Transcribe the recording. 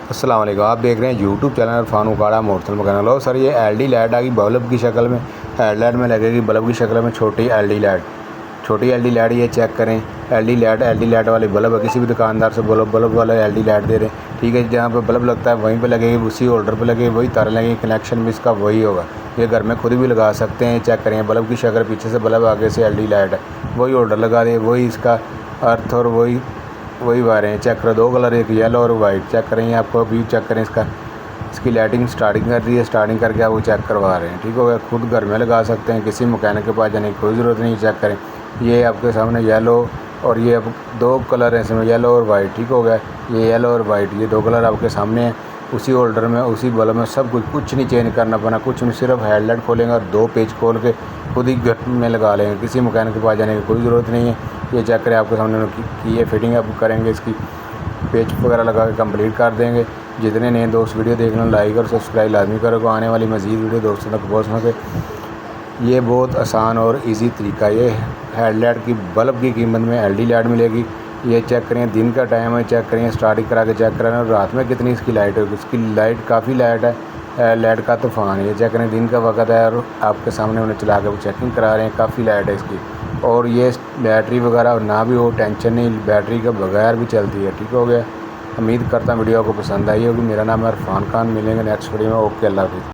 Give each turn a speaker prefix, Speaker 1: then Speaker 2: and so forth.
Speaker 1: अस्सलाम वालेकुम। आप देख रहे हैं यूट्यूब चैनल इरफान उकाड़ा मोटर मैकेनिकल। और सर ये एलईडी लाइट आ गई बल्ब की शक्ल में, हेडलाइट में लगेगी बल्ब की शक्ल में छोटी एलईडी लाइट। छोटी एलईडी लाइट ये चेक करें, एलईडी लाइट वाली बल्ब है, किसी भी दुकानदार से बल्ब वाला एलईडी लाइट दे रहे हैं, ठीक है। जहाँ पे बल्ब लगता है वहीं पे लगेगी, उसी होल्डर पे लगेगी, वही तार लगेगी, कनेक्शन भी इसका वही होगा। ये घर में खुद भी लगा सकते हैं। चेक करें बल्ब की शक्ल, पीछे से बल्ब, आगे से एलईडी लाइट है, वही होल्डर लगा दे, वही इसका अर्थ और वही वायरें हैं। चेक करें, दो कलर, एक येलो और वाइट। चेक करें, आपको व्यू चेक करें इसकी लाइटिंग स्टार्टिंग कर रही है, स्टार्टिंग करके आप वो चेक करवा रहे हैं, ठीक हो गया। खुद घर में लगा सकते हैं, किसी मैकेनिक के पास जाने की कोई ज़रूरत नहीं। चेक करें, ये आपके सामने येलो और ये अब दो कलर हैं इसमें, येलो और वाइट, ठीक हो गया। ये येलो और वाइट, ये दो कलर आपके सामने हैं। उसी होल्डर में, उसी बल्ब में सब कुछ नहीं चेंज करना पड़ा, कुछ नहीं, सिर्फ हेडलाइट खोलेंगे और दो पेज खोल के खुद ही घर में लगा लेंगे, किसी मैकेनिक के पास जाने की कोई ज़रूरत नहीं है। ये चेक करें, आपके सामने की ये फिटिंग अब करेंगे, इसकी पेज वगैरह लगा के कंप्लीट कर देंगे। जितने नए दोस्त वीडियो देखना, लाइक और सब्सक्राइब लाजमी करो, आने वाली मज़ीद वीडियो दोस्तों तक पहुँच सके। ये बहुत आसान और इजी तरीका। ये हेडलाइट की बल्ब की कीमत में एलईडी लाइट मिलेगी। ये चेक करें, दिन का टाइम है, चेक करें, स्टार्टिंग करा के चेक करें, और रात में कितनी इसकी लाइट होगी। इसकी लाइट काफ़ी लाइट है, लाइट का तूफ़ान है। ये चेक करें, दिन का वक्त है और आपके सामने उन्हें चला के वो चेकिंग करा रहे हैं, काफ़ी लाइट है इसकी। और ये बैटरी वगैरह ना भी हो, टेंशन नहीं, बैटरी के बगैर भी चलती है, ठीक हो गया। उम्मीद करता हूँ वीडियो को पसंद आई होगी। मेरा नाम है इरफान खान। मिलेंगे नेक्स्ट वीडियो में। ओके, अल्लाह हाफिज़।